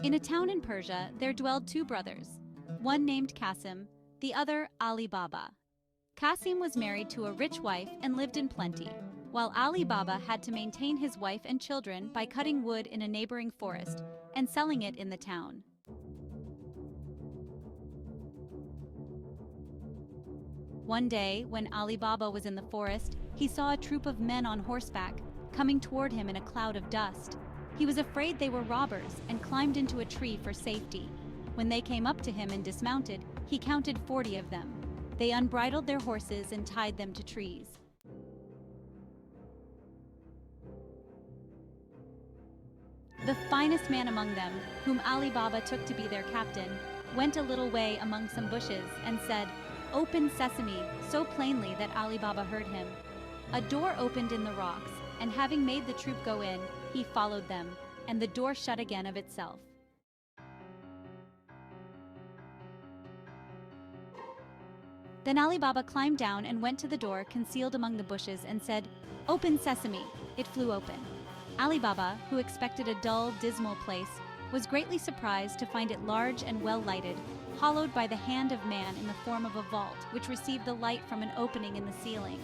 In a town in Persia, there dwelled two brothers, one named Qasim, the other Ali Baba. Qasim was married to a rich wife and lived in plenty, while Ali Baba had to maintain his wife and children by cutting wood in a neighboring forest and selling it in the town. One day, when Ali Baba was in the forest, he saw a troop of men on horseback coming toward him in a cloud of dust. He was afraid they were robbers and climbed into a tree for safety. When they came up to him and dismounted, he counted 40 of them. They unbridled their horses and tied them to trees. The finest man among them, whom Ali Baba took to be their captain, went a little way among some bushes and said, "Open sesame," so plainly that Ali Baba heard him. A door opened in the rocks, and having made the troop go in, he followed them, and the door shut again of itself. Then Ali Baba climbed down and went to the door concealed among the bushes and said, "Open sesame." It flew open. Ali Baba, who expected a dull, dismal place, was greatly surprised to find it large and well lighted, hollowed by the hand of man in the form of a vault which received the light from an opening in the ceiling.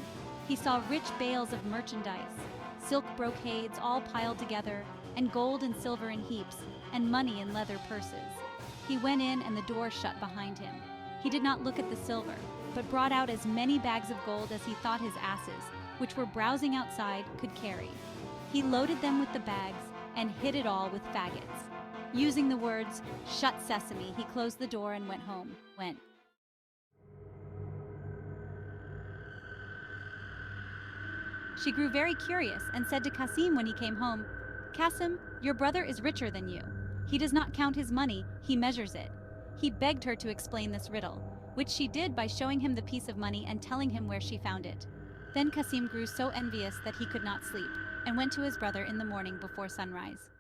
He saw rich bales of merchandise, silk brocades all piled together, and gold and silver in heaps, and money in leather purses. He went in and the door shut behind him. He did not look at the silver, but brought out as many bags of gold as he thought his asses, which were browsing outside, could carry. He loaded them with the bags and hid it all with faggots. Using the words, "Shut sesame," he closed the door and went home. She grew very curious and said to Qasim when he came home, "Qasim, your brother is richer than you. He does not count his money, he measures it." He begged her to explain this riddle, which she did by showing him the piece of money and telling him where she found it. Then Qasim grew so envious that he could not sleep, and went to his brother in the morning before sunrise.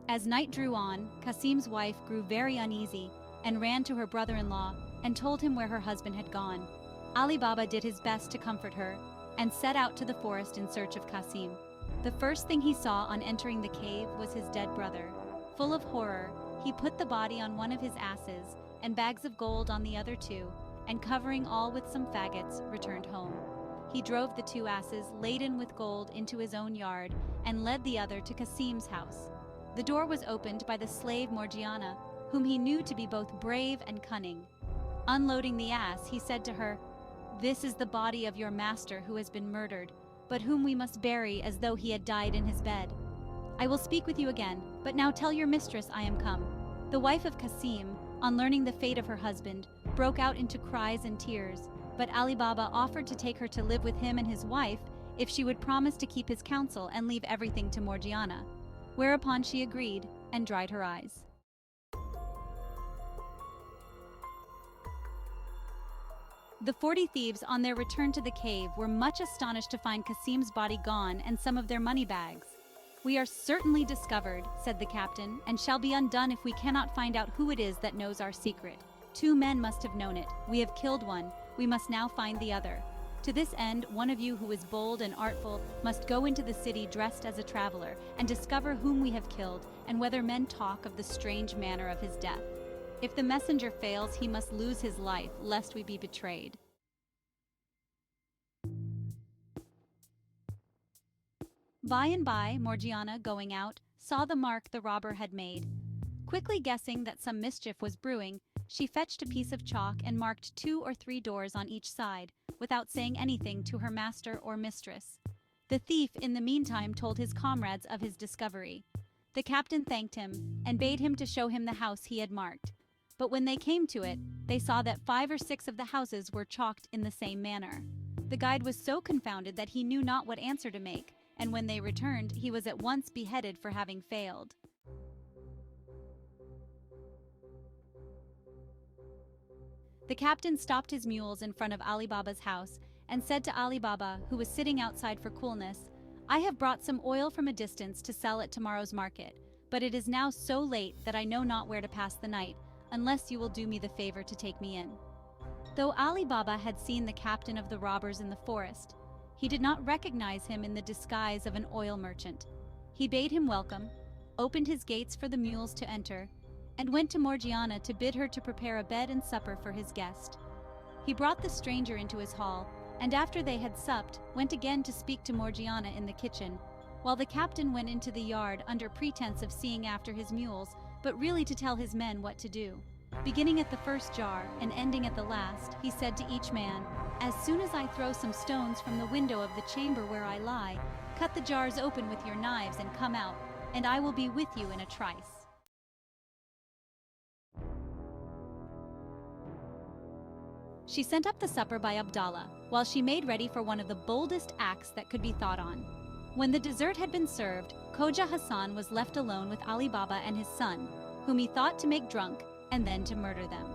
As night drew on, Qasim's wife grew very uneasy and ran to her brother-in-law and told him where her husband had gone. Ali Baba did his best to comfort her and set out to the forest in search of Qasim. The first thing he saw on entering the cave was his dead brother. Full of horror, he put the body on one of his asses and bags of gold on the other two, and covering all with some faggots, returned home. He drove the two asses laden with gold into his own yard and led the other to Qasim's house. The door was opened by the slave Morgiana, whom he knew to be both brave and cunning. Unloading the ass, he said to her, "This is the body of your master who has been murdered, but whom we must bury as though he had died in his bed. I will speak with you again, but now tell your mistress I am come." The wife of Qasim, on learning the fate of her husband, broke out into cries and tears, but Ali Baba offered to take her to live with him and his wife if she would promise to keep his counsel and leave everything to Morgiana, whereupon she agreed and dried her eyes. The 40 thieves, on their return to the cave, were much astonished to find Qasim's body gone and some of their money bags. "We are certainly discovered," said the captain, "and shall be undone if we cannot find out who it is that knows our secret. 2 men must have known it. We have killed one. We must now find the other. To this end, one of you who is bold and artful must go into the city dressed as a traveler and discover whom we have killed and whether men talk of the strange manner of his death. If the messenger fails, he must lose his life, lest we be betrayed." By and by, Morgiana, going out, saw the mark the robber had made. Quickly guessing that some mischief was brewing, she fetched a piece of chalk and marked 2 or 3 doors on each side, without saying anything to her master or mistress. The thief, in the meantime, told his comrades of his discovery. The captain thanked him, and bade him to show him the house he had marked. But when they came to it, they saw that 5 or 6 of the houses were chalked in the same manner. The guide was so confounded that he knew not what answer to make, and when they returned, he was at once beheaded for having failed. The captain stopped his mules in front of Ali Baba's house and said to Ali Baba, who was sitting outside for coolness, "I have brought some oil from a distance to sell at tomorrow's market, but it is now so late that I know not where to pass the night, unless you will do me the favor to take me in." Though Ali Baba had seen the captain of the robbers in the forest, He did not recognize him in the disguise of an oil merchant. He bade him welcome, opened his gates for the mules to enter, and went to Morgiana to bid her to prepare a bed and supper for his guest. He brought the stranger into his hall, and after they had supped, went again to speak to Morgiana in the kitchen, while the captain went into the yard under pretense of seeing after his mules, but really to tell his men what to do. Beginning at the first jar and ending at the last, he said to each man, "As soon as I throw some stones from the window of the chamber where I lie, cut the jars open with your knives and come out, and I will be with you in a trice." She sent up the supper by Abdallah, while she made ready for one of the boldest acts that could be thought on. When the dessert had been served, Khoja Hassan was left alone with Ali Baba and his son, whom he thought to make drunk and then to murder them.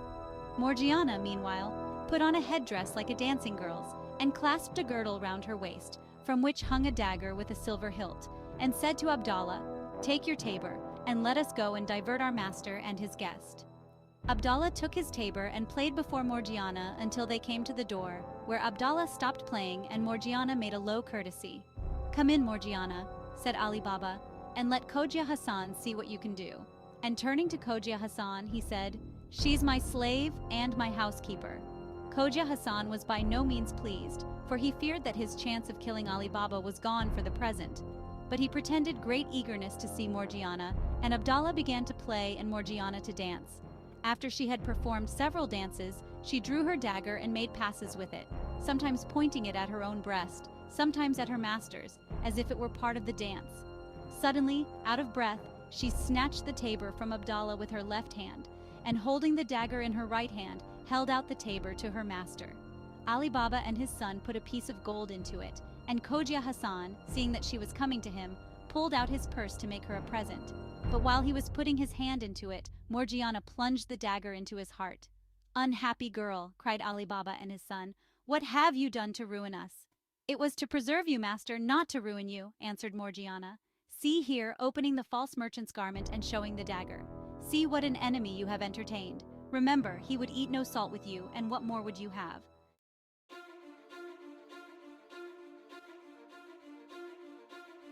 Morgiana, meanwhile, put on a headdress like a dancing girl's and clasped a girdle round her waist, from which hung a dagger with a silver hilt, and said to Abdallah, "Take your tabor, and let us go and divert our master and his guest." Abdallah took his tabor and played before Morgiana until they came to the door, where Abdallah stopped playing and Morgiana made a low courtesy. "Come in, Morgiana," said Ali Baba, "and let Khoja Hassan see what you can do." And turning to Khoja Hassan, he said, "She's my slave and my housekeeper." Khoja Hassan was by no means pleased, for he feared that his chance of killing Ali Baba was gone for the present. But he pretended great eagerness to see Morgiana, and Abdallah began to play and Morgiana to dance. After she had performed several dances, she drew her dagger and made passes with it, sometimes pointing it at her own breast, sometimes at her master's, as if it were part of the dance. Suddenly, out of breath, she snatched the tabor from Abdallah with her left hand, and holding the dagger in her right hand, held out the tabor to her master. Ali Baba and his son put a piece of gold into it, and Khoja Hassan, seeing that she was coming to him, pulled out his purse to make her a present. But while he was putting his hand into it, Morgiana plunged the dagger into his heart. "Unhappy girl," cried Ali Baba and his son, "what have you done to ruin us?" "It was to preserve you, master, not to ruin you," answered Morgiana. "See here, opening the false merchant's garment and showing the dagger. See what an enemy you have entertained. Remember, he would eat no salt with you, and what more would you have?"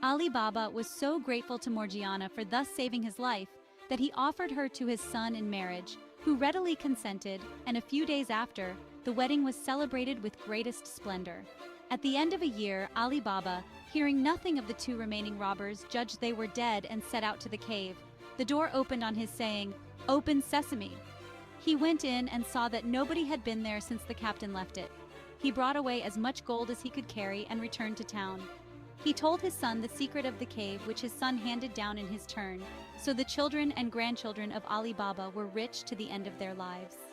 Ali Baba was so grateful to Morgiana for thus saving his life that he offered her to his son in marriage, who readily consented, and a few days after, the wedding was celebrated with greatest splendor. At the end of a year, Ali Baba, hearing nothing of the two remaining robbers, judged they were dead and set out to the cave. The door opened on his saying, "Open sesame." He went in and saw that nobody had been there since the captain left it. He brought away as much gold as he could carry and returned to town. He told his son the secret of the cave, which his son handed down in his turn, so the children and grandchildren of Ali Baba were rich to the end of their lives.